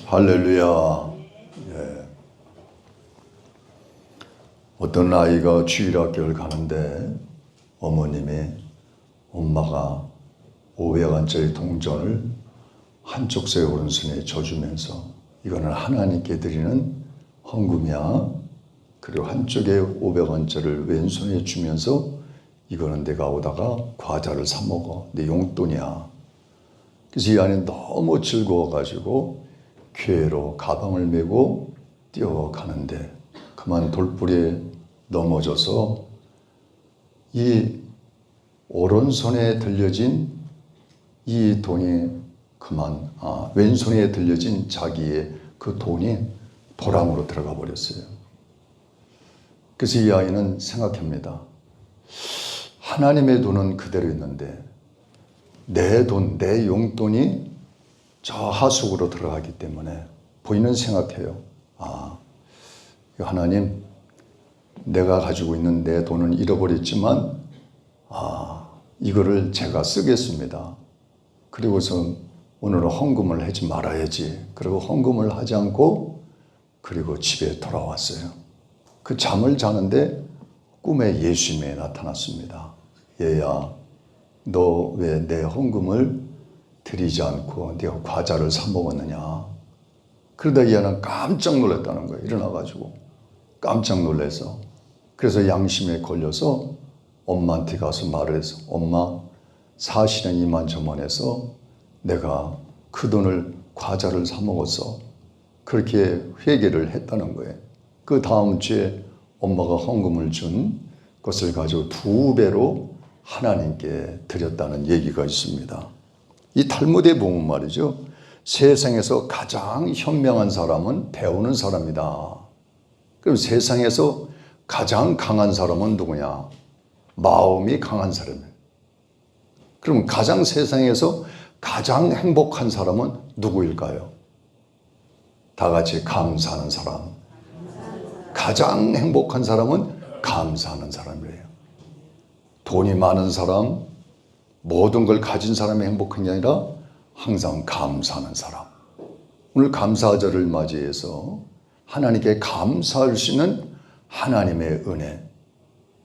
할렐루야. 예. 어떤 아이가 주일학교를 가는데 엄마가 500원짜리 동전을 한쪽 손에 오른손에 져주면서 이거는 하나님께 드리는 헌금이야. 그리고 한쪽에 500원짜리를 왼손에 주면서 이거는 내가 오다가 과자를 사 먹어. 내 용돈이야. 그래서 이 아이는 너무 즐거워가지고 교회로 가방을 메고 뛰어가는데 그만 돌부리에 넘어져서 이 오른손에 들려진 이 돈이 왼손에 들려진 자기의 그 돈이 도랑으로 들어가 버렸어요. 그래서 이 아이는 생각합니다. 하나님의 돈은 그대로 있는데 내 돈, 내 용돈이 저 하수구로 들어가기 때문에 본인은 생각해요. 하나님, 내가 가지고 있는 내 돈은 잃어버렸지만 이거를 제가 쓰겠습니다. 그리고서 오늘은 헌금을 하지 말아야지. 그리고 헌금을 하지 않고 그리고 집에 돌아왔어요. 그 잠을 자는데 꿈에 예수님이 나타났습니다. 얘야, 너 왜 내 헌금을 드리지 않고 네가 과자를 사 먹었느냐. 그러다 이 아이는 깜짝 놀랐다는 거예요. 일어나가지고 깜짝 놀라서. 그래서 양심에 걸려서 엄마한테 가서 말을 해서 엄마, 사실은 이만저만해서 내가 그 돈을 과자를 사 먹었어. 그렇게 회개를 했다는 거예요. 그 다음 주에 엄마가 헌금을 준 것을 가지고 2배로 하나님께 드렸다는 얘기가 있습니다. 이 탈무드에 보면 말이죠. 세상에서 가장 현명한 사람은 배우는 사람이다. 그럼 세상에서 가장 강한 사람은 누구냐? 마음이 강한 사람이에요. 그럼 세상에서 가장 행복한 사람은 누구일까요? 다 같이 감사하는 사람. 가장 행복한 사람은 감사하는 사람이에요. 돈이 많은 사람, 모든 걸 가진 사람이 행복한 게 아니라 항상 감사하는 사람. 오늘 감사절을 맞이해서 하나님께 감사할 수 있는 하나님의 은혜,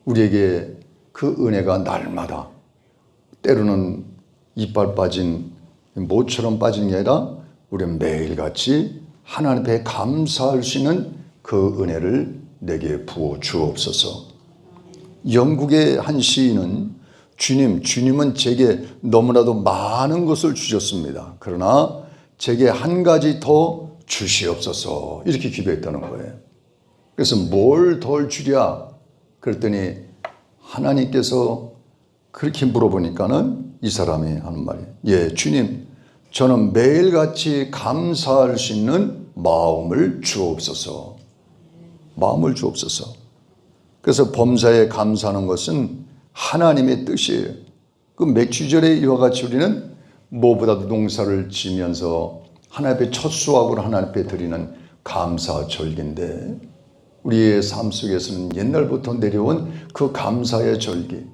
우리에게 그 은혜가 날마다 때로는 이빨 빠진 모처럼 빠지는 게 아니라 우리는 매일같이 하나님 앞에 감사할 수 있는 그 은혜를 내게 부어 주옵소서. 영국의 한 시인은 주님은 제게 너무나도 많은 것을 주셨습니다. 그러나 제게 한 가지 더 주시옵소서. 이렇게 기도했다는 거예요. 그래서 뭘 더 주랴? 그랬더니 하나님께서 그렇게 물어보니까는 이 사람이 하는 말이 예, 주님, 저는 매일같이 감사할 수 있는 마음을 주옵소서. 마음을 주옵소서. 그래서 범사에 감사하는 것은 하나님의 뜻이에요. 그 맥주절에 이와 같이 우리는 무엇보다도 농사를 지면서 하나님 앞에 첫 수확으로 하나님 앞에 드리는 감사절기인데 우리의 삶 속에서는 옛날부터 내려온 그 감사의 절기,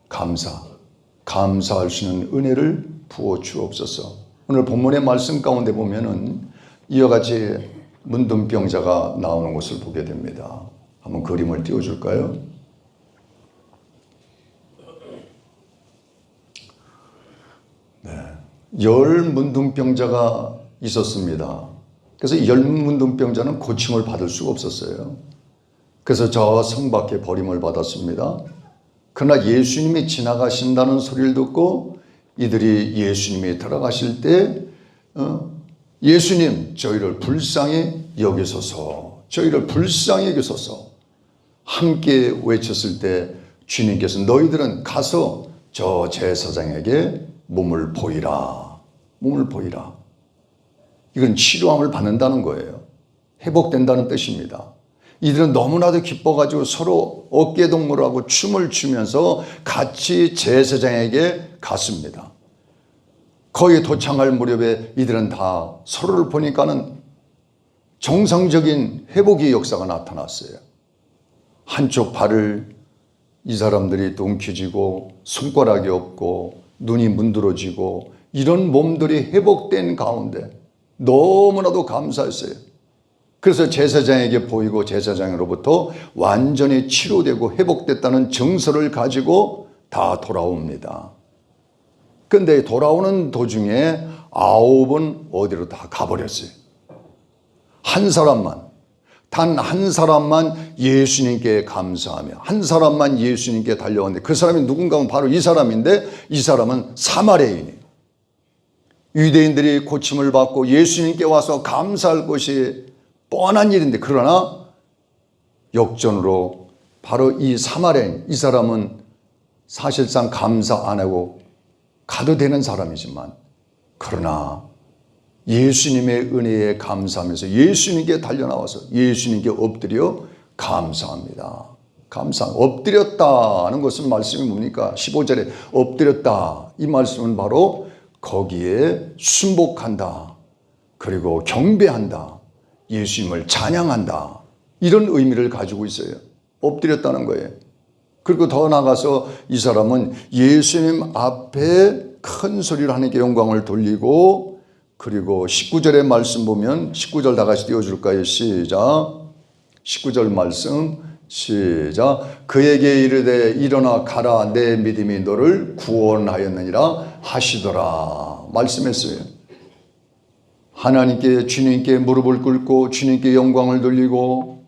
감사할 수 있는 은혜를 부어 주옵소서. 오늘 본문의 말씀 가운데 보면은 이와 같이 문둥병자가 나오는 것을 보게 됩니다. 한번 그림을 띄워줄까요? 네, 10 문둥병자가 있었습니다. 그래서 10 문둥병자는 고침을 받을 수가 없었어요. 그래서 저 성 밖에 버림을 받았습니다. 그러나 예수님이 지나가신다는 소리를 듣고 이들이 예수님이 들어가실 때 예수님, 저희를 불쌍히 여기소서. 저희를 불쌍히 여기소서. 함께 외쳤을 때 주님께서 너희들은 가서 저 제사장에게 몸을 보이라. 몸을 보이라. 이건 치료함을 받는다는 거예요. 회복된다는 뜻입니다. 이들은 너무나도 기뻐가지고 서로 어깨동무를 춤을 추면서 같이 제사장에게 갔습니다. 거기 도착할 무렵에 이들은 다 서로를 보니까는 정상적인 회복의 역사가 나타났어요. 한쪽 발을 이 사람들이 움켜쥐고 손가락이 없고 눈이 문드러지고 이런 몸들이 회복된 가운데 너무나도 감사했어요. 그래서 제사장에게 보이고 제사장으로부터 완전히 치료되고 회복됐다는 증서를 가지고 다 돌아옵니다. 그런데 돌아오는 도중에 9은 어디로 다 가버렸어요. 한 사람만, 단 한 사람만 예수님께 감사하며 한 사람만 예수님께 달려왔는데 그 사람이 누군가 하면 바로 이 사람인데 이 사람은 사마리아인이에요. 유대인들이 고침을 받고 예수님께 와서 감사할 것이 뻔한 일인데 그러나 역전으로 바로 이 사마리아인, 이 사람은 사실상 감사 안 하고 가도 되는 사람이지만 그러나 예수님의 은혜에 감사하면서 예수님께 달려나와서 예수님께 엎드려 감사합니다. 엎드렸다는 것은 말씀이 뭡니까? 15절에 엎드렸다. 이 말씀은 바로 거기에 순복한다. 그리고 경배한다. 예수님을 찬양한다. 이런 의미를 가지고 있어요. 엎드렸다는 거예요. 그리고 더 나아가서 이 사람은 예수님 앞에 큰 소리로 하나님께 영광을 돌리고 그리고 19절의 말씀 보면 19절 다 같이 띄워줄까요? 시작. 19절 말씀 시작. 그에게 이르되 일어나 가라 내 믿음이 너를 구원하였느니라 하시더라 말씀했어요. 하나님께 주님께 무릎을 꿇고 주님께 영광을 돌리고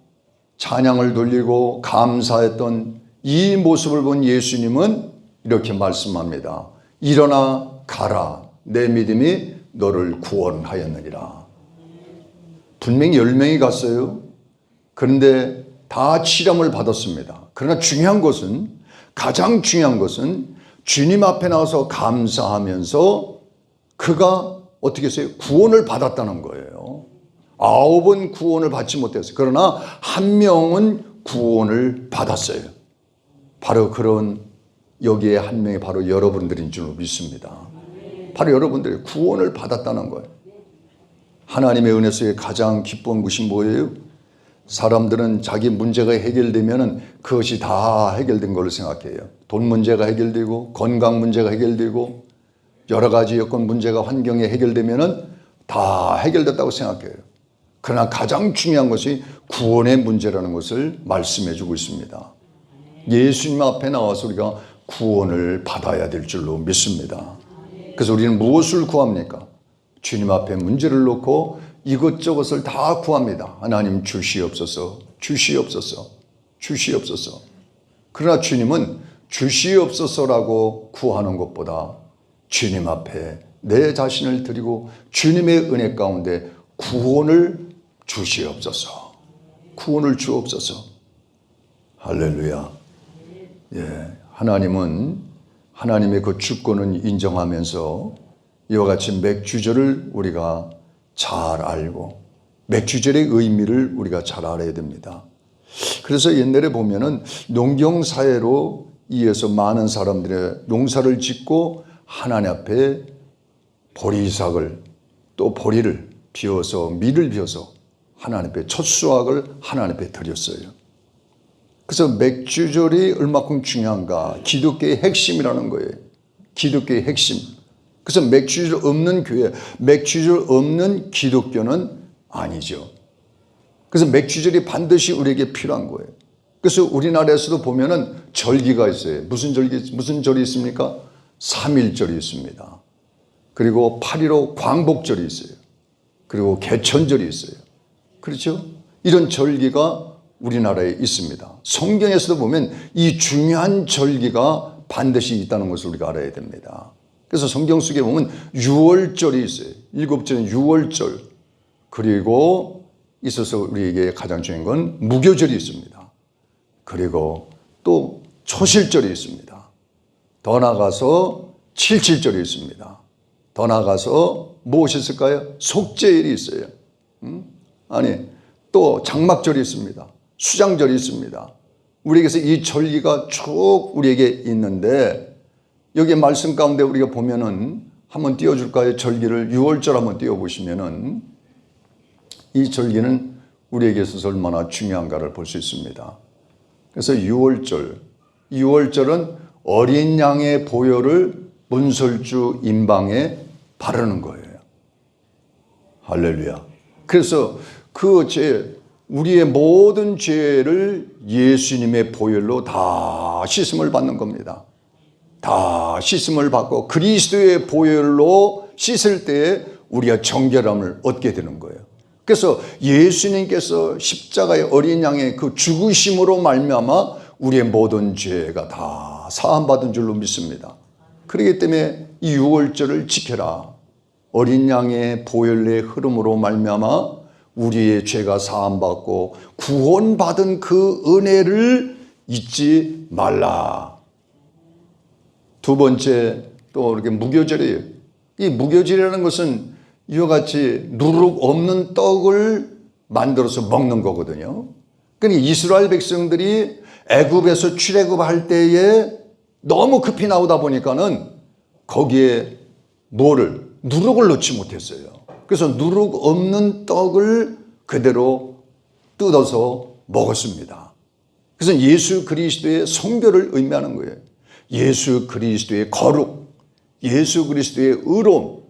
찬양을 돌리고 감사했던 이 모습을 본 예수님은 이렇게 말씀합니다. 일어나 가라 내 믿음이 너를 구원하였느니라. 분명히 10명이 갔어요. 그런데 다 치료를 받았습니다. 그러나 가장 중요한 것은 주님 앞에 나와서 감사하면서 그가 어떻게 했어요? 구원을 받았다는 거예요. 9은 구원을 받지 못했어요. 그러나 한 명은 구원을 받았어요. 바로 그런 여기에 한 명이 바로 여러분들인 줄 믿습니다. 바로 여러분들이 구원을 받았다는 거예요. 하나님의 은혜 속에 가장 기쁜 것이 뭐예요? 사람들은 자기 문제가 해결되면 그것이 다 해결된 걸로 생각해요. 돈 문제가 해결되고 건강 문제가 해결되고 여러 가지 여건 문제가 환경에 해결되면 다 해결됐다고 생각해요. 그러나 가장 중요한 것이 구원의 문제라는 것을 말씀해 주고 있습니다. 예수님 앞에 나와서 우리가 구원을 받아야 될 줄로 믿습니다. 그래서 우리는 무엇을 구합니까? 주님 앞에 문제를 놓고 이것저것을 다 구합니다. 하나님 주시옵소서, 주시옵소서, 주시옵소서. 그러나 주님은 주시옵소서라고 구하는 것보다 주님 앞에 내 자신을 드리고 주님의 은혜 가운데 구원을 주시옵소서, 구원을 주옵소서. 할렐루야. 예, 하나님은 하나님의 그 주권을 인정하면서 이와 같이 맥주절을 우리가 잘 알고 맥주절의 의미를 우리가 잘 알아야 됩니다. 그래서 옛날에 보면은 농경사회로 이어서 많은 사람들의 농사를 짓고 하나님 앞에 보리삭을 또 보리를 비워서 밀을 비워서 하나님 앞에 첫 수확을 하나님 앞에 드렸어요. 그래서 맥주절이 얼마큼 중요한가? 기독교의 핵심이라는 거예요. 기독교의 핵심. 그래서 맥주절 없는 교회, 맥주절 없는 기독교는 아니죠. 그래서 맥주절이 반드시 우리에게 필요한 거예요. 그래서 우리나라에서도 보면은 절기가 있어요. 무슨 절이 있습니까? 3.1절이 있습니다. 그리고 8.15 광복절이 있어요. 그리고 개천절이 있어요. 그렇죠? 이런 절기가 우리나라에 있습니다. 성경에서도 보면 이 중요한 절기가 반드시 있다는 것을 우리가 알아야 됩니다. 그래서 성경 속에 보면 6월절이 있어요. 7절은 6월절. 그리고 있어서 우리에게 가장 중요한 건 무교절이 있습니다. 그리고 또 초실절이 있습니다. 더 나아가서 77절이 있습니다. 더 나아가서 무엇이 있을까요? 속죄일이 있어요. 아니, 또 장막절이 있습니다. 수장절이 있습니다. 우리에게서 이 절기가 쭉 우리에게 있는데 여기 말씀 가운데 우리가 보면은 한번 띄워줄까요? 절기를 6월절 한번 띄워보시면은 이 절기는 우리에게 있어서 얼마나 중요한가를 볼 수 있습니다. 그래서 6월절은 어린 양의 보혈을 문설주 임방에 바르는 거예요. 할렐루야. 그래서 우리의 모든 죄를 예수님의 보혈로 다 씻음을 받는 겁니다. 다 씻음을 받고 그리스도의 보혈로 씻을 때에 우리가 정결함을 얻게 되는 거예요. 그래서 예수님께서 십자가의 어린 양의 그 죽으심으로 말미암아 우리의 모든 죄가 다 사함받은 줄로 믿습니다. 그렇기 때문에 이 유월절을 지켜라. 어린 양의 보혈의 흐름으로 말미암아 우리의 죄가 사함받고 구원받은 그 은혜를 잊지 말라. 두 번째 또 이렇게 무교절이에요. 이 무교절이라는 것은 이와 같이 누룩 없는 떡을 만들어서 먹는 거거든요. 그러니까 이스라엘 백성들이 애굽에서 출애굽할 때에 너무 급히 나오다 보니까는 거기에 누룩을 넣지 못했어요. 그래서 누룩 없는 떡을 그대로 뜯어서 먹었습니다. 그래서 예수 그리스도의 성결을 의미하는 거예요. 예수 그리스도의 거룩, 예수 그리스도의 의로움,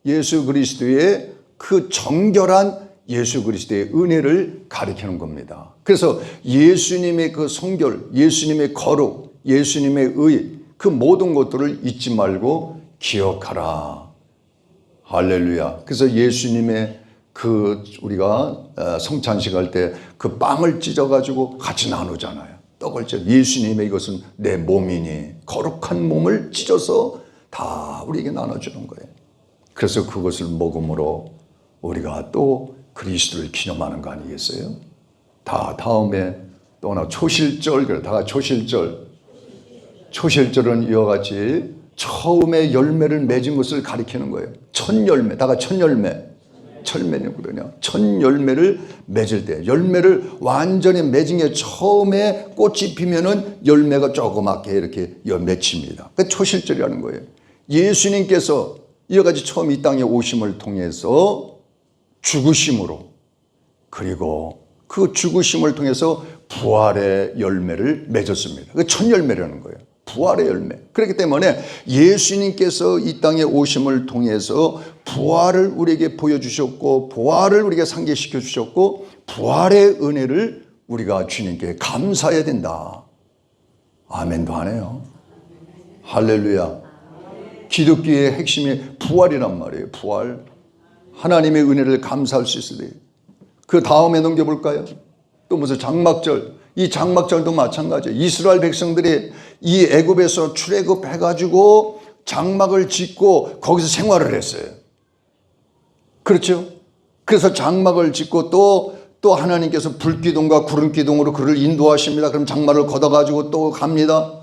예수 그리스도의 그 정결한 예수 그리스도의 은혜를 가리키는 겁니다. 그래서 예수님의 그 성결, 예수님의 거룩, 예수님의 의, 그 모든 것들을 잊지 말고 기억하라. 할렐루야. 그래서 예수님의 우리가 성찬식 할 때 그 빵을 찢어가지고 같이 나누잖아요. 떡을 찢어. 예수님의 이것은 내 몸이니 거룩한 몸을 찢어서 다 우리에게 나눠주는 거예요. 그래서 그것을 먹음으로 우리가 또 그리스도를 기념하는 거 아니겠어요? 다음에 또 하나 초실절, 그래. 다 초실절. 초실절은 이와 같이 처음에 열매를 맺은 것을 가리키는 거예요. 첫 열매, 다가 첫 열매. 철매거든요. 첫 열매를 맺을 때, 열매를 완전히 맺은 게 처음에 꽃이 피면은 열매가 조그맣게 이렇게 맺힙니다. 그 초실절이라는 거예요. 예수님께서 이와 같이 처음 이 땅에 오심을 통해서 죽으심으로, 그리고 그 죽으심을 통해서 부활의 열매를 맺었습니다. 그 첫 열매라는 거예요. 부활의 열매. 그렇기 때문에 예수님께서 이 땅에 오심을 통해서 부활을 우리에게 보여주셨고, 부활을 우리에게 상기시켜 주셨고, 부활의 은혜를 우리가 주님께 감사해야 된다. 아멘도 하네요. 할렐루야. 기독교의 핵심이 부활이란 말이에요. 부활. 하나님의 은혜를 감사할 수 있어야 돼요. 그 다음에 넘겨볼까요? 또 무슨 장막절. 이 장막절도 마찬가지예요. 이스라엘 백성들이 이 애굽에서 출애굽해가지고 장막을 짓고 거기서 생활을 했어요. 그렇죠? 그래서 장막을 짓고 또 하나님께서 불기둥과 구름기둥으로 그를 인도하십니다. 그럼 장막을 걷어가지고 또 갑니다.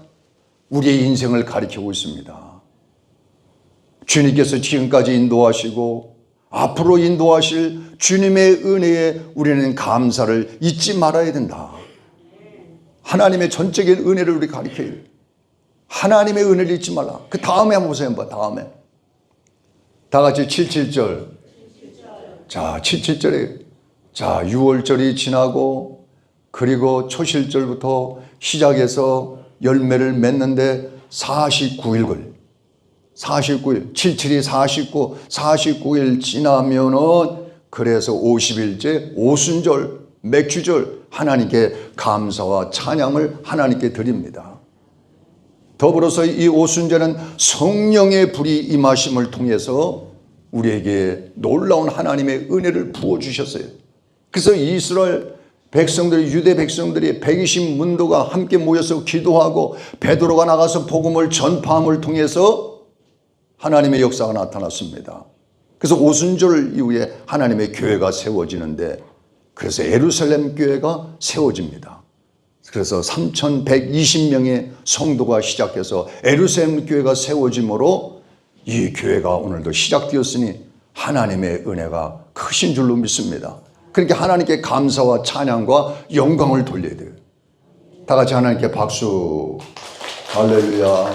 우리의 인생을 가리키고 있습니다. 주님께서 지금까지 인도하시고 앞으로 인도하실 주님의 은혜에 우리는 감사를 잊지 말아야 된다. 하나님의 전적인 은혜를 우리 가리켜야 돼요. 하나님의 은혜를 잊지 말라. 그 다음에 한번 보세요. 다음에. 다 같이 77절. 자, 77절에. 자, 6월절이 지나고, 그리고 초실절부터 시작해서 열매를 맺는데 49일 걸려. 49일. 77이 49, 49일 지나면은 그래서 50일째 오순절, 맥주절 하나님께 감사와 찬양을 하나님께 드립니다. 더불어서 이 오순절은 성령의 불이 임하심을 통해서 우리에게 놀라운 하나님의 은혜를 부어주셨어요. 그래서 이스라엘 백성들이, 유대 백성들이 120문도가 함께 모여서 기도하고 베드로가 나가서 복음을 전파함을 통해서 하나님의 역사가 나타났습니다. 그래서 오순절 이후에 하나님의 교회가 세워지는데, 그래서 예루살렘 교회가 세워집니다. 그래서 3,120명의 성도가 시작해서 예루살렘 교회가 세워짐으로 이 교회가 오늘도 시작되었으니 하나님의 은혜가 크신 줄로 믿습니다. 그러니까 하나님께 감사와 찬양과 영광을 돌려야 돼요. 다 같이 하나님께 박수. 할렐루야.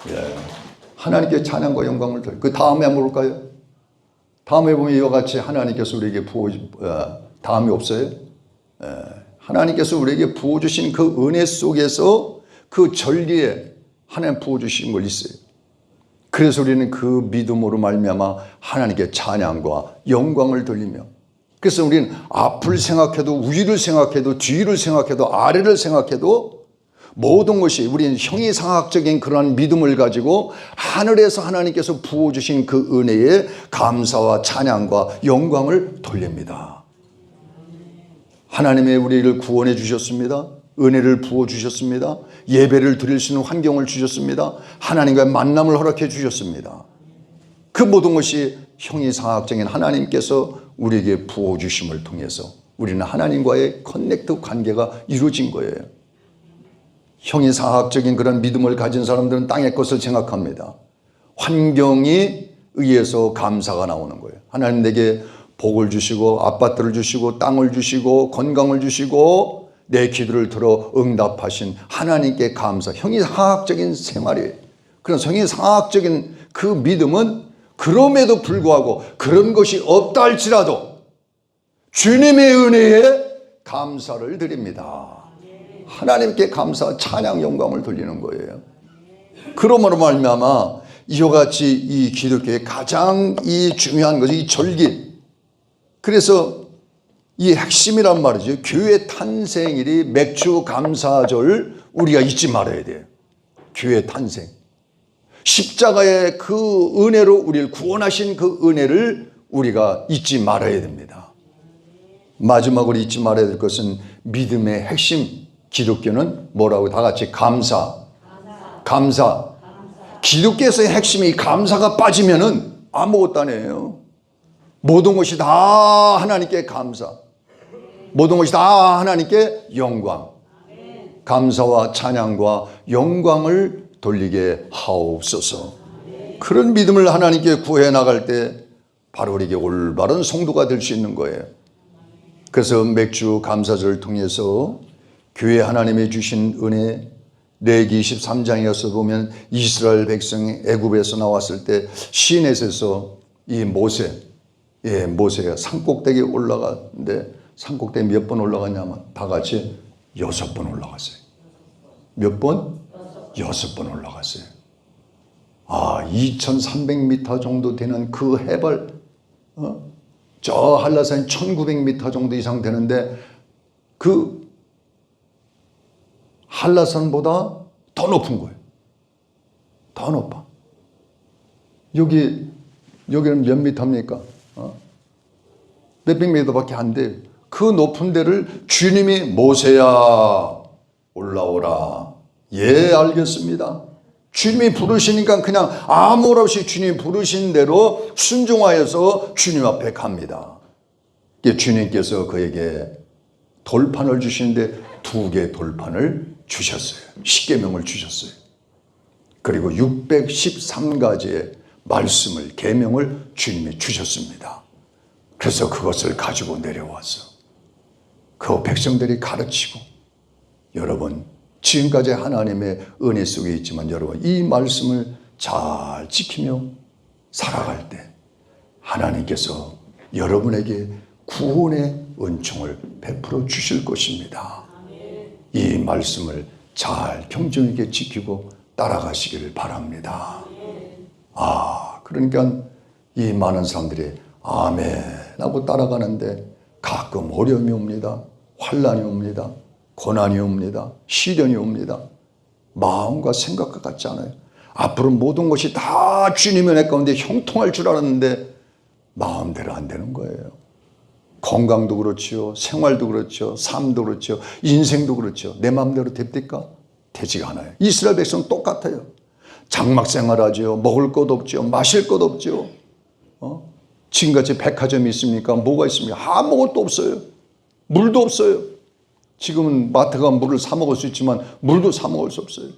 예. 하나님께 찬양과 영광을 돌려. 그 다음에 한번 볼까요? 다음에 보면 이와 같이 하나님께서 우리에게 다음이 없어요? 예. 하나님께서 우리에게 부어주신 그 은혜 속에서 그 전리에 하나님 부어주신 걸 있어요. 그래서 우리는 그 믿음으로 말미암아 하나님께 찬양과 영광을 돌리며, 그래서 우리는 앞을 생각해도 위를 생각해도 뒤를 생각해도 아래를 생각해도 모든 것이 우리는 형이상학적인 그러한 믿음을 가지고 하늘에서 하나님께서 부어주신 그 은혜에 감사와 찬양과 영광을 돌립니다. 하나님의 우리를 구원해 주셨습니다. 은혜를 부어주셨습니다. 예배를 드릴 수 있는 환경을 주셨습니다. 하나님과의 만남을 허락해 주셨습니다. 그 모든 것이 형이상학적인 하나님께서 우리에게 부어주심을 통해서 우리는 하나님과의 커넥트 관계가 이루어진 거예요. 형이상학적인 그런 믿음을 가진 사람들은 땅의 것을 생각합니다. 환경이 의해서 감사가 나오는 거예요. 하나님 내게 복을 주시고 아파트를 주시고 땅을 주시고 건강을 주시고 내 기도를 들어 응답하신 하나님께 감사. 형이상학적인 생활이에요. 그런 형이상학적인 그 믿음은 그럼에도 불구하고 그런 것이 없다 할지라도 주님의 은혜에 감사를 드립니다. 하나님께 감사, 찬양, 영광을 돌리는 거예요. 그러므로 말미암아 이와 같이 이 기독교의 가장 이 중요한 것이 이 절기. 그래서 이 핵심이란 말이죠. 교회 탄생일이 맥주 감사절 우리가 잊지 말아야 돼요. 교회 탄생. 십자가의 그 은혜로 우리를 구원하신 그 은혜를 우리가 잊지 말아야 됩니다. 마지막으로 잊지 말아야 될 것은 믿음의 핵심. 기독교는 뭐라고? 다 같이 감사. 기독교에서의 핵심이 감사가 빠지면은 아무것도 아니에요. 모든 것이 다 하나님께 감사. 모든 것이 다 하나님께 영광. 감사와 찬양과 영광을 돌리게 하옵소서. 그런 믿음을 하나님께 구해 나갈 때 바로 우리에게 올바른 성도가 될 수 있는 거예요. 그래서 맥주 감사절을 통해서 교회 하나님이 주신 은혜, 레위기 23장에서 보면 이스라엘 백성이 애굽에서 나왔을 때 시내에서 이 모세가 산꼭대기에 올라갔는데 산꼭대기 몇 번 올라갔냐면 다 같이 6번 올라갔어요. 몇 번? 6번 올라갔어요. 2300m 정도 되는 그 해발, 저 한라산이 1900m 정도 이상 되는데 그 한라산보다 더 높은 거예요. 더 높아. 여기는 몇 미터입니까? 몇백 미터밖에 안 돼요. 그 높은 데를 주님이 모세야 올라오라. 예, 알겠습니다. 주님이 부르시니까 그냥 아무 말 없이 주님이 부르신 대로 순종하여서 주님 앞에 갑니다. 주님께서 그에게 돌판을 주시는데 2개의 돌판을 주셨어요. 십계명을 주셨어요. 그리고 613가지의 말씀을, 계명을 주님이 주셨습니다. 그래서 그것을 가지고 내려와서 그 백성들이 가르치고, 여러분 지금까지 하나님의 은혜 속에 있지만 여러분 이 말씀을 잘 지키며 살아갈 때 하나님께서 여러분에게 구원의 은총을 베풀어 주실 것입니다. 이 말씀을 잘 경정하게 지키고 따라가시기를 바랍니다. 그러니까 이 많은 사람들이 아멘 하고 따라가는데 가끔 어려움이 옵니다. 환난이 옵니다. 고난이 옵니다. 시련이 옵니다. 마음과 생각과 같지 않아요. 앞으로 모든 것이 다 주님의 은혜 가운데 형통할 줄 알았는데 마음대로 안 되는 거예요. 건강도 그렇죠. 생활도 그렇죠. 삶도 그렇죠. 인생도 그렇죠. 내 마음대로 됩니까? 되지가 않아요. 이스라엘 백성은 똑같아요. 장막 생활하죠. 먹을 것 없죠. 마실 것 없죠. 지금같이 백화점이 있습니까? 뭐가 있습니까? 아무것도 없어요. 물도 없어요. 지금은 마트 가면 물을 사 먹을 수 있지만 물도 사 먹을 수 없어요.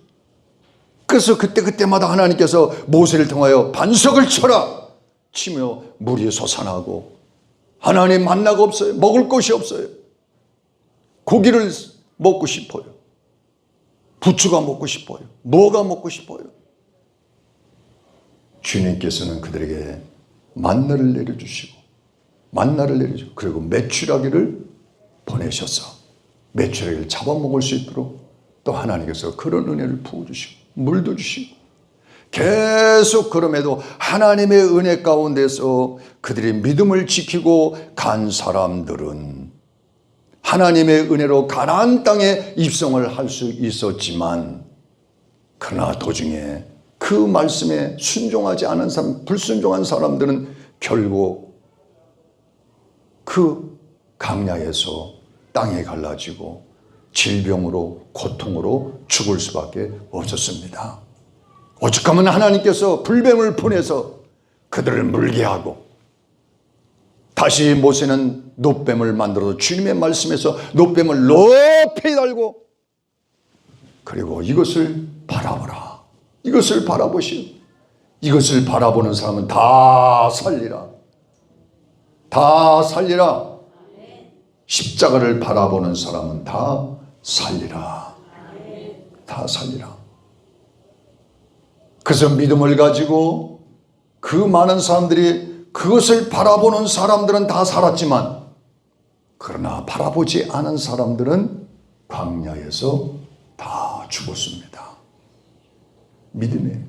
그래서 그때마다 하나님께서 모세를 통하여 반석을 쳐라 치며 물이 솟아나고, 하나님 만나가 없어요. 먹을 것이 없어요. 고기를 먹고 싶어요. 부추가 먹고 싶어요. 뭐가 먹고 싶어요. 주님께서는 그들에게 만나를 내려주시고 그리고 메추라기를 보내셔서 메추라기를 잡아먹을 수 있도록 또 하나님께서 그런 은혜를 부어주시고 물도 주시고, 계속 그럼에도 하나님의 은혜 가운데서 그들이 믿음을 지키고 간 사람들은 하나님의 은혜로 가나안 땅에 입성을 할 수 있었지만, 그러나 도중에 그 말씀에 순종하지 않은 사람, 불순종한 사람들은 결국 그 강야에서 땅에 갈라지고 질병으로 고통으로 죽을 수밖에 없었습니다. 오죽하면 하나님께서 불뱀을 보내서 그들을 물게 하고, 다시 모세는 놋뱀을 만들어서 주님의 말씀에서 놋뱀을 높이 달고, 그리고 이것을 바라보라, 이것을 바라보시오. 이것을 바라보는 사람은 다 살리라, 다 살리라. 십자가를 바라보는 사람은 다 살리라, 다 살리라. 그래서 믿음을 가지고 그 많은 사람들이, 그것을 바라보는 사람들은 다 살았지만, 그러나 바라보지 않은 사람들은 광야에서 다 죽었습니다. 믿음에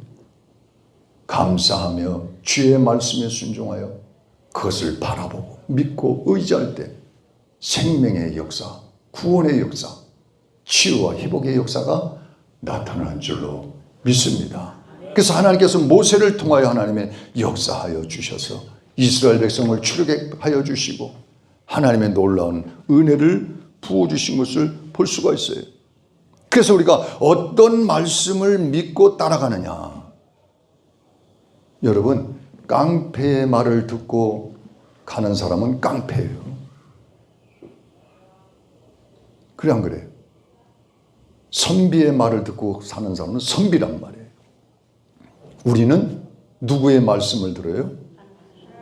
감사하며 주의 말씀에 순종하여 그것을 바라보고 믿고 의지할 때 생명의 역사, 구원의 역사, 치유와 회복의 역사가 나타나는 줄로 믿습니다. 그래서 하나님께서 모세를 통하여 하나님의 역사하여 주셔서 이스라엘 백성을 출애굽하여 주시고 하나님의 놀라운 은혜를 부어주신 것을 볼 수가 있어요. 그래서 우리가 어떤 말씀을 믿고 따라가느냐. 여러분, 깡패의 말을 듣고 가는 사람은 깡패예요. 그래 안 그래요? 선비의 말을 듣고 사는 사람은 선비란 말이에요. 우리는 누구의 말씀을 들어요?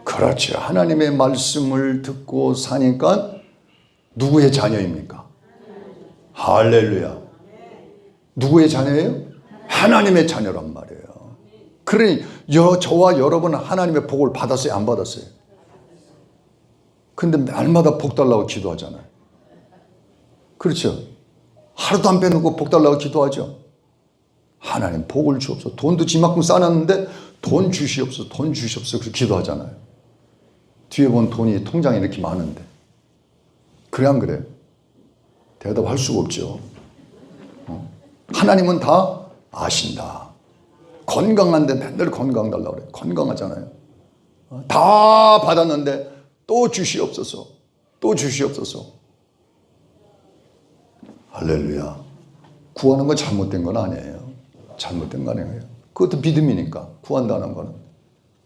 그렇죠. 하나님의 말씀을 듣고 사니까 누구의 자녀입니까? 할렐루야. 누구의 자녀예요? 하나님의 자녀란 말이에요. 그러니 저와 여러분은 하나님의 복을 받았어요? 안 받았어요? 근데 날마다 복 달라고 기도하잖아요. 그렇죠? 하루도 안 빼놓고 복 달라고 기도하죠. 하나님 복을 주옵소서. 돈도 지만큼 쌓았는데 돈 주시옵소서, 돈 주시옵소서. 그렇게 기도하잖아요. 뒤에 본 돈이 통장에 이렇게 많은데. 그래 안 그래요? 대답할 수가 없죠. 하나님은 다 아신다. 건강한데 맨날 건강 달라고 그래요. 건강하잖아요. 다 받았는데 또 주시옵소서, 또 주시옵소서. 할렐루야. 구하는 건 잘못된 건 아니에요. 잘못된 거 아니에요. 그것도 믿음이니까 구한다는 거는.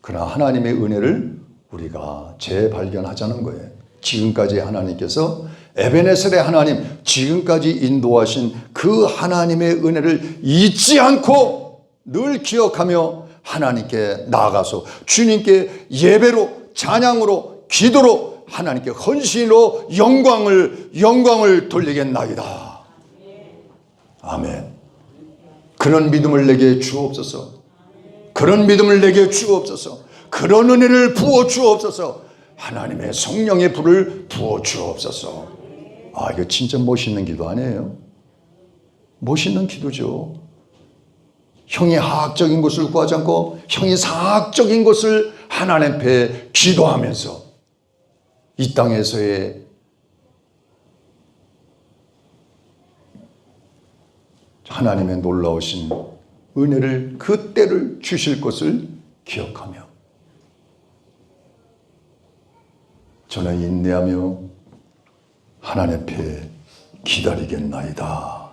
그러나 하나님의 은혜를 우리가 재발견하자는 거예요. 지금까지 하나님께서 에베네셀의 하나님, 지금까지 인도하신 그 하나님의 은혜를 잊지 않고 늘 기억하며 하나님께 나아가서 주님께 예배로, 찬양으로, 기도로, 하나님께 헌신으로 영광을 돌리겠나이다. 아멘. 그런 믿음을 내게 주옵소서. 그런 믿음을 내게 주옵소서. 그런 은혜를 부어 주옵소서. 하나님의 성령의 불을 부어 주옵소서. 아, 이거 진짜 멋있는 기도 아니에요? 멋있는 기도죠. 형이 하학적인 것을 구하지 않고 형이 사학적인 것을 하나님 앞에 기도하면서 이 땅에서의 하나님의 놀라우신 은혜를, 그 때를 주실 것을 기억하며 저는 인내하며 하나님 앞에 기다리겠나이다.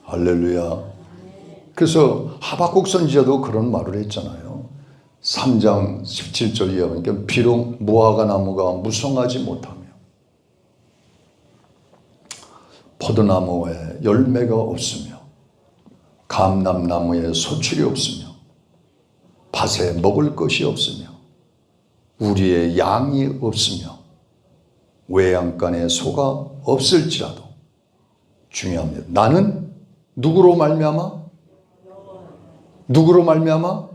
할렐루야. 그래서 하박국 선지자도 그런 말을 했잖아요. 3장 17절 이하 보니까 비록 무화과 나무가 무성하지 못하며 포도나무에 열매가 없으며 감람나무에 소출이 없으며 밭에 먹을 것이 없으며 우리의 양이 없으며 외양간에 소가 없을지라도 중요합니다. 나는 누구로 말미암아? 누구로 말미암아?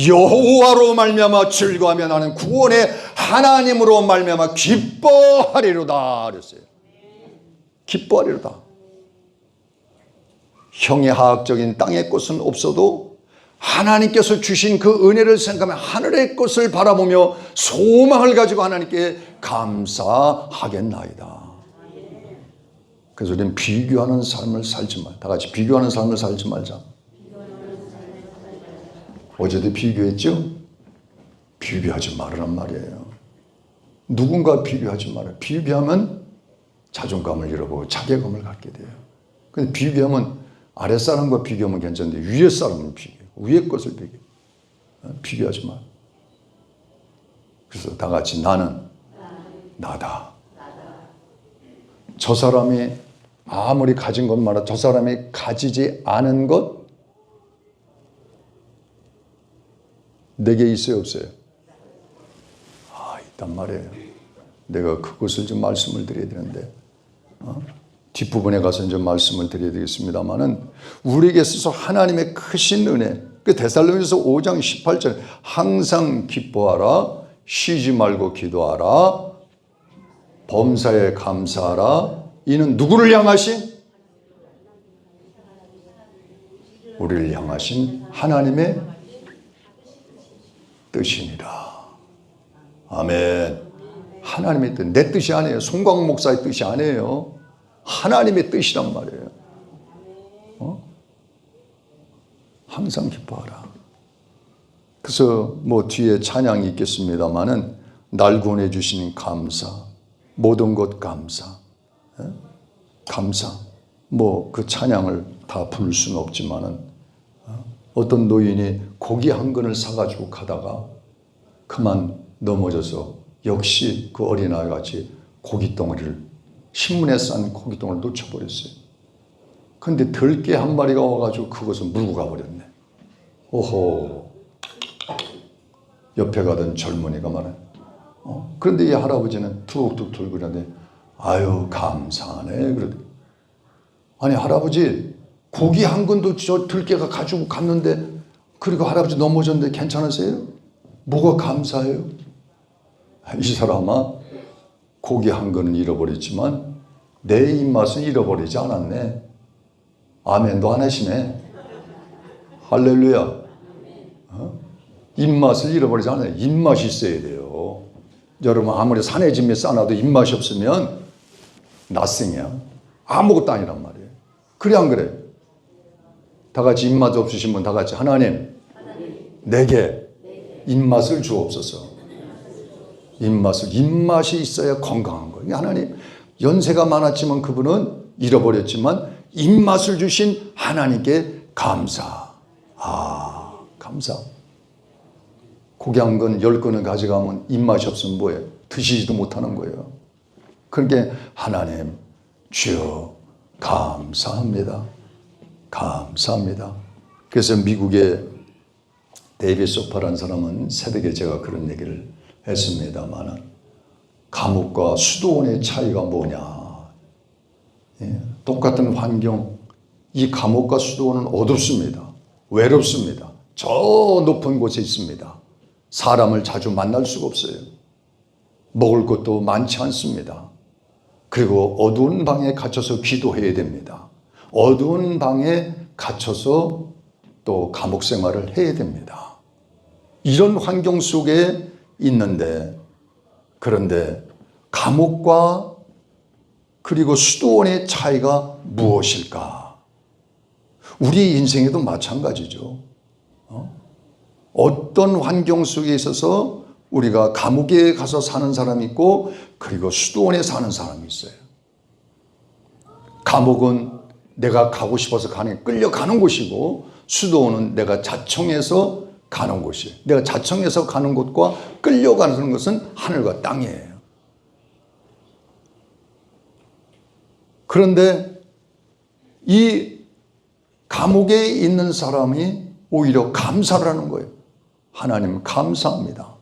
여호와로 말미암아 즐거워하며 나는 구원의 하나님으로 말미암아 기뻐하리로다 그랬어요. 기뻐하리로다. 형의 하학적인 땅의 것은 없어도 하나님께서 주신 그 은혜를 생각하며 하늘의 것을 바라보며 소망을 가지고 하나님께 감사하겠나이다. 그래서 우리는 비교하는 삶을 살지 말자. 다 같이 비교하는 삶을 살지 말자. 어제도 비교했죠? 비교하지 말으란 말이에요. 누군가 비교하지 말아요. 비교하면 자존감을 잃어보고 자괴감을 갖게 돼요. 근데 비교하면 아랫사람과 비교하면 괜찮은데 위에 사람을 비교해. 위에 것을 비교해. 비교하지 마. 그래서 다 같이 나는 나다. 저 사람이 아무리 가진 것마다 저 사람이 가지지 않은 것 내게 있어요, 없어요? 있단 말이에요. 내가 그것을 좀 말씀을 드려야 되는데 뒷부분에 가서 좀 말씀을 드려야 되겠습니다만은 우리에게 있어서 하나님의 크신 은혜, 그 데살로니가서 5장 18절 항상 기뻐하라, 쉬지 말고 기도하라, 범사에 감사하라. 이는 누구를 향하신? 우리를 향하신 하나님의 뜻이니라. 아멘. 하나님의 뜻, 내 뜻이 아니에요. 송광 목사의 뜻이 아니에요. 하나님의 뜻이란 말이에요. 항상 기뻐하라. 그래서 뭐 뒤에 찬양이 있겠습니다만은 날 구원해 주시는 감사, 모든 것 감사, 감사. 뭐 그 찬양을 다 부를 수는 없지만은 어떤 노인이 고기 한 근을 사가지고 가다가 그만 넘어져서 역시 그 어린아이 같이 고깃덩어리를 신문에 싼 고깃덩어리를 놓쳐버렸어요. 그런데 들개 한 마리가 와가지고 그것을 물고 가버렸네. 오호. 옆에 가던 젊은이가 말해. 그런데 이 할아버지는 툭툭 돌고 있는데 아유 감사하네. 그러더니 아니 할아버지 고기 한 근도 저 들개가 가지고 갔는데 그리고 할아버지 넘어졌는데 괜찮으세요? 뭐가 감사해요? 이 사람아 고기 한 근은 잃어버렸지만 내 입맛은 잃어버리지 않았네. 아멘도 안 하시네. 할렐루야. 입맛을 잃어버리지 않아요. 입맛이 있어야 돼요. 여러분 아무리 산의 짐에 싸놔도 입맛이 없으면 낯생이야. 아무것도 아니란 말이에요. 그래 안 그래? 다 같이 입맛 없으신 분 다 같이 하나님 내게 입맛을 주옵소서. 입맛이 있어야 건강한 거예요. 하나님 연세가 많았지만 그분은 잃어버렸지만 입맛을 주신 하나님께 감사. 감사. 고기 한 근, 10근을 가져가면 입맛이 없으면 뭐예요? 드시지도 못하는 거예요. 그러니까 하나님 주여 감사합니다. 감사합니다. 그래서 미국의 데이비드 소파라는 사람은 새벽에 제가 그런 얘기를 했습니다만 감옥과 수도원의 차이가 뭐냐. 똑같은 환경, 이 감옥과 수도원은 어둡습니다. 외롭습니다. 저 높은 곳에 있습니다. 사람을 자주 만날 수가 없어요. 먹을 것도 많지 않습니다. 그리고 어두운 방에 갇혀서 기도해야 됩니다. 어두운 방에 갇혀서 또 감옥 생활을 해야 됩니다. 이런 환경 속에 있는데 그런데 감옥과 그리고 수도원의 차이가 무엇일까? 우리 인생에도 마찬가지죠. 어떤 환경 속에 있어서 우리가 감옥에 가서 사는 사람이 있고 그리고 수도원에 사는 사람이 있어요. 감옥은 내가 가고 싶어서 끌려가는 곳이고 수도원은 내가 자청해서 가는 곳이에요. 내가 자청해서 가는 곳과 끌려가는 것은 하늘과 땅이에요. 그런데 이 감옥에 있는 사람이 오히려 감사를 하는 거예요. 하나님 감사합니다.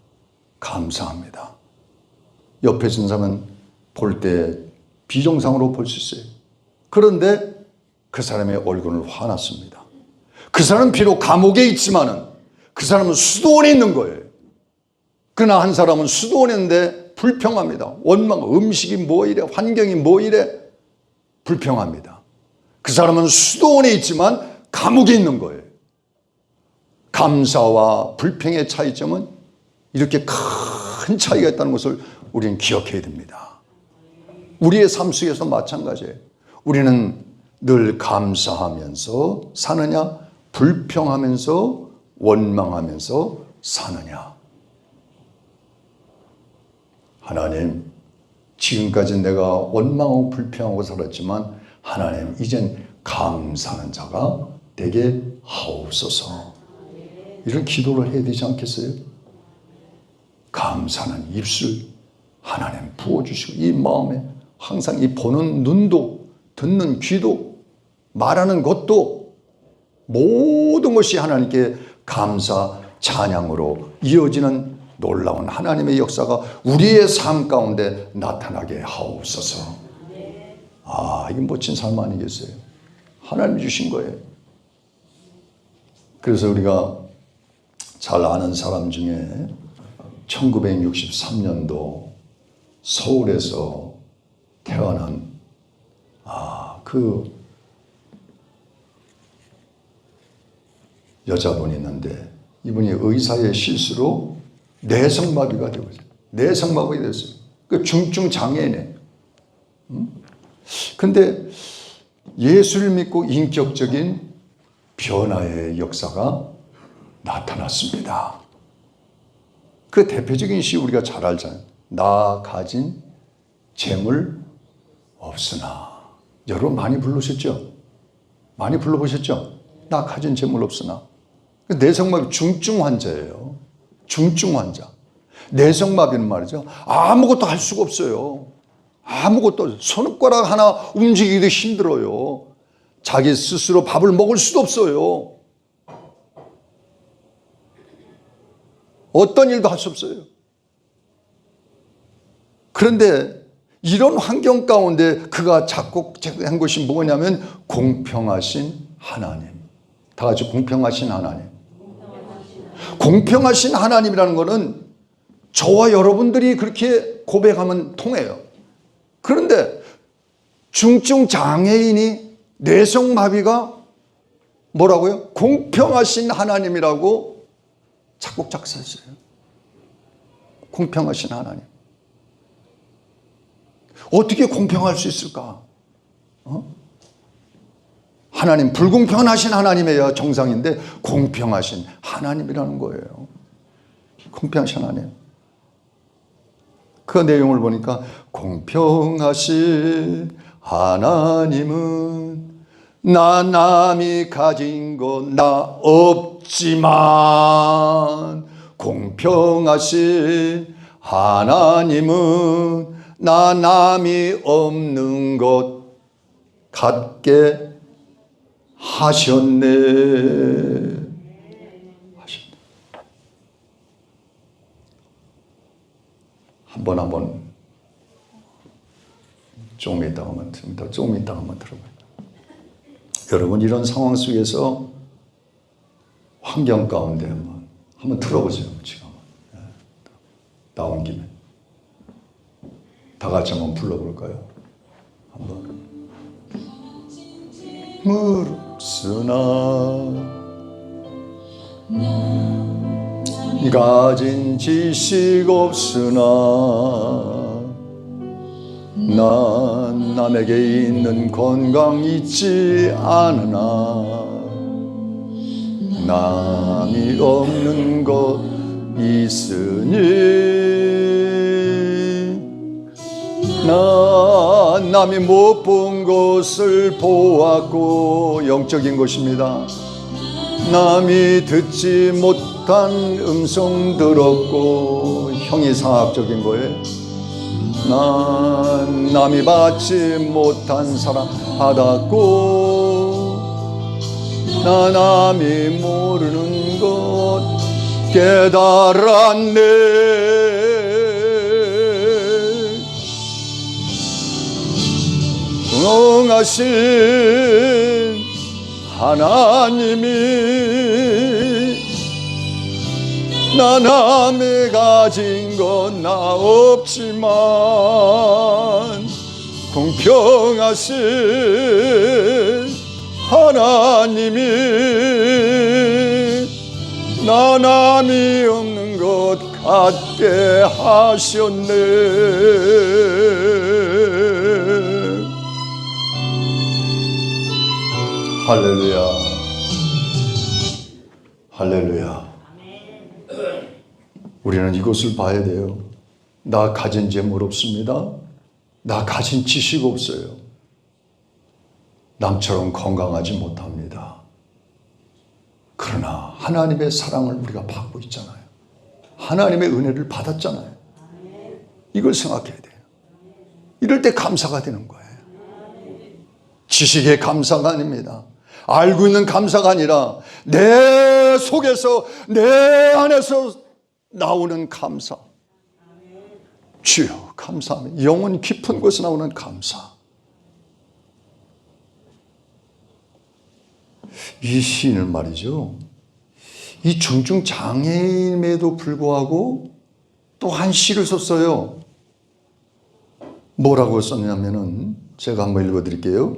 감사합니다. 옆에 있는 사람은 볼 때 비정상으로 볼 수 있어요. 그런데 그 사람의 얼굴은 화났습니다. 그 사람은 비록 감옥에 있지만은 그 사람은 수도원에 있는 거예요. 그러나 한 사람은 수도원에 있는데 불평합니다. 원망, 음식이 뭐 이래, 환경이 뭐 이래, 불평합니다. 그 사람은 수도원에 있지만 감옥에 있는 거예요. 감사와 불평의 차이점은 이렇게 큰 차이가 있다는 것을 우리는 기억해야 됩니다. 우리의 삶 속에서 마찬가지예요. 우리는 늘 감사하면서 사느냐, 불평하면서 원망하면서 사느냐. 하나님, 지금까지 내가 원망하고 불평하고 살았지만 하나님, 이젠 감사하는 자가 되게 하옵소서. 이런 기도를 해야 되지 않겠어요? 감사는 입술 하나님 부어주시고, 이 마음에 항상 이 보는 눈도, 듣는 귀도, 말하는 것도 모든 것이 하나님께 감사 찬양으로 이어지는 놀라운 하나님의 역사가 우리의 삶 가운데 나타나게 하옵소서. 아, 이게 멋진 삶 아니겠어요? 하나님이 주신 거예요. 그래서 우리가 잘 아는 사람 중에 1963년도 서울에서 태어난 그 여자분이 있는데, 이분이 의사의 실수로 뇌성마비가 되고 있어요. 뇌성마비가 됐어요. 그 중증 장애인이에요. 근데 예수를 믿고 인격적인 변화의 역사가 나타났습니다. 그 대표적인 시 우리가 잘 알잖아요. 나 가진 재물 없으나. 여러분 많이 부르셨죠? 많이 불러보셨죠? 나 가진 재물 없으나. 뇌성마비 중증 환자예요. 중증 환자. 뇌성마비는 말이죠, 아무것도 할 수가 없어요. 아무것도, 손가락 하나 움직이기도 힘들어요. 자기 스스로 밥을 먹을 수도 없어요. 어떤 일도 할 수 없어요. 그런데 이런 환경 가운데 그가 작곡한 것이 뭐냐면 공평하신 하나님. 다 같이 공평하신 하나님. 공평하신 하나님이라는 것은 저와 여러분들이 그렇게 고백하면 통해요. 그런데 중증 장애인이 뇌성마비가 뭐라고요? 공평하신 하나님이라고 작곡 작사했어요. 공평하신 하나님. 어떻게 공평할 수 있을까? 하나님, 불공평하신 하나님이야 정상인데 공평하신 하나님이라는 거예요. 공평하신 하나님. 그 내용을 보니까 공평하신 하나님은 나 남이 가진 것 나 없지만, 공평하신 하나님은 나 남이 없는 것 갖게 하셨네. 한번 조금 이따가 한번 들어봐요. 여러분, 이런 상황 속에서 환경 가운데 한번 들어보세요. 지금 나온 김에 다 같이 한번 불러볼까요? 한번. 무릅쓰나 가진 지식 없으나 난 남에게 있는 건강 있지 않으나 남이 없는 것 있으니 난 남이 못 본 것을 보았고, 영적인 것입니다. 남이 듣지 못한 음성 들었고, 형이상학적인 거예요. 난 남이 받지 못한 사랑 받았고, 나 남이 모르는 것 깨달았네. 공평하신 하나님이 나 남이 가진 건 나 없지만, 공평하신 하나님이 나 남이 없는 것 같게 하셨네. 할렐루야, 할렐루야. 우리는 이것을 봐야 돼요. 나 가진 재물 없습니다. 나 가진 지식 없어요. 남처럼 건강하지 못합니다. 그러나 하나님의 사랑을 우리가 받고 있잖아요. 하나님의 은혜를 받았잖아요. 이걸 생각해야 돼요. 이럴 때 감사가 되는 거예요. 지식의 감사가 아닙니다. 알고 있는 감사가 아니라 내 속에서, 내 안에서 나오는 감사. 주여 감사합니다. 영혼 깊은 곳에서 나오는 감사. 이 시인은 말이죠, 이 중증 장애임에도 불구하고 또 한 시를 썼어요. 뭐라고 썼냐면은 제가 한번 읽어드릴게요.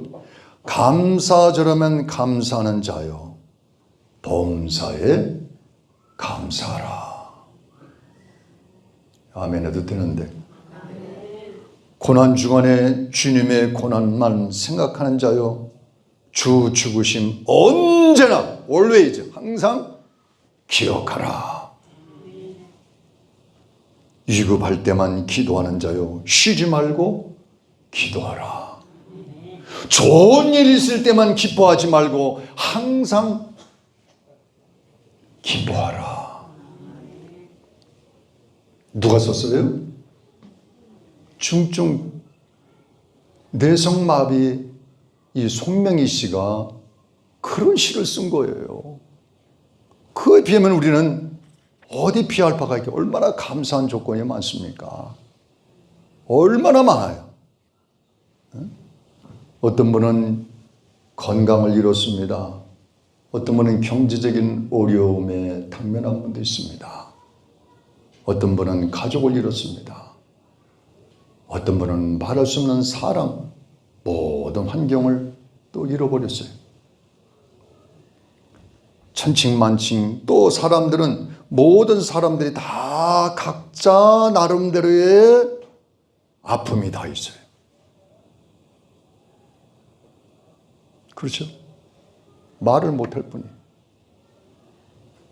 감사절하면 감사하는 자여, 범사에 감사하라. 아멘 해도 되는데, 고난 주간에 주님의 고난만 생각하는 자여, 주 죽으심 언제나 always 항상 기억하라. 위급할 때만 기도하는 자여, 쉬지 말고 기도하라. 좋은 일 있을 때만 기뻐하지 말고 항상 기뻐하라. 누가 썼어요? 중증 뇌성마비 이 송명희 씨가 그런 시를 쓴 거예요. 그에 비하면 우리는 어디 비할 바가 있게 얼마나 감사한 조건이 많습니까? 얼마나 많아요. 어떤 분은 건강을 잃었습니다. 어떤 분은 경제적인 어려움에 당면한 분도 있습니다. 어떤 분은 가족을 잃었습니다. 어떤 분은 말할 수 없는 사랑, 모든 환경을 또 잃어버렸어요. 천칭만칭. 또 사람들은, 모든 사람들이 다 각자 나름대로의 아픔이 다 있어요. 그렇죠? 말을 못할 뿐이에요.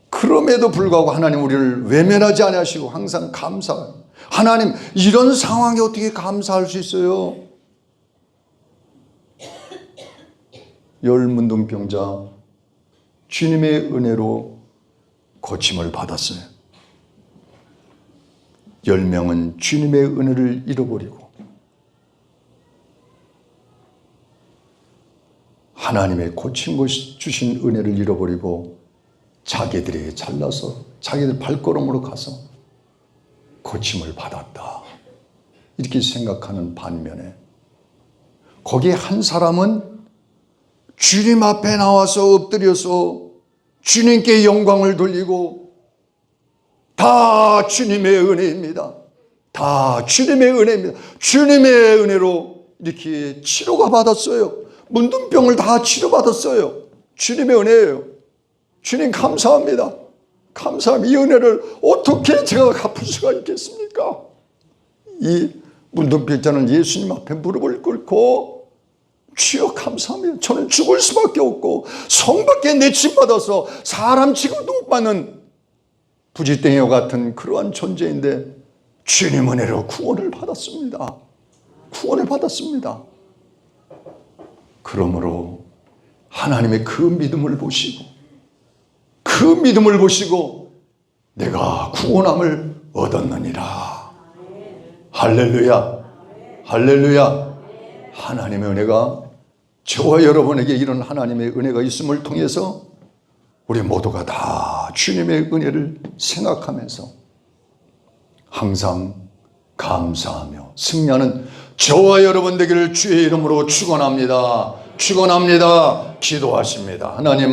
그럼에도 불구하고 하나님 우리를 외면하지 않으시고 항상 감사해요. 하나님, 이런 상황에 어떻게 감사할 수 있어요? 열문둥병자 주님의 은혜로 고침을 받았어요. 10명은 주님의 은혜를 잃어버리고 하나님의 고침 주신 은혜를 잃어버리고 자기들이 잘나서 자기들 발걸음으로 가서 고침을 받았다. 이렇게 생각하는 반면에 거기에 한 사람은 주님 앞에 나와서 엎드려서 주님께 영광을 돌리고 다 주님의 은혜입니다. 다 주님의 은혜입니다. 주님의 은혜로 이렇게 치료가 받았어요. 문둥병을 다 치료받았어요. 주님의 은혜예요. 주님 감사합니다. 감사합니다. 이 은혜를 어떻게 제가 갚을 수가 있겠습니까? 이 문둥병자는 예수님 앞에 무릎을 꿇고 주여 감사합니다. 저는 죽을 수밖에 없고 성밖에 내침받아서 사람 취급도 못 받는 부지땡이와 같은 그러한 존재인데 주님 은혜로 구원을 받았습니다. 구원을 받았습니다. 그러므로 하나님의 그 믿음을 보시고 내가 구원함을 얻었느니라. 할렐루야, 할렐루야. 하나님의 은혜가 저와 여러분에게 이런 하나님의 은혜가 있음을 통해서 우리 모두가 다 주님의 은혜를 생각하면서 항상 감사하며 승리하는 저와 여러분 되기를 주의 이름으로 축원합니다. 축원합니다. 기도하십니다. 하나님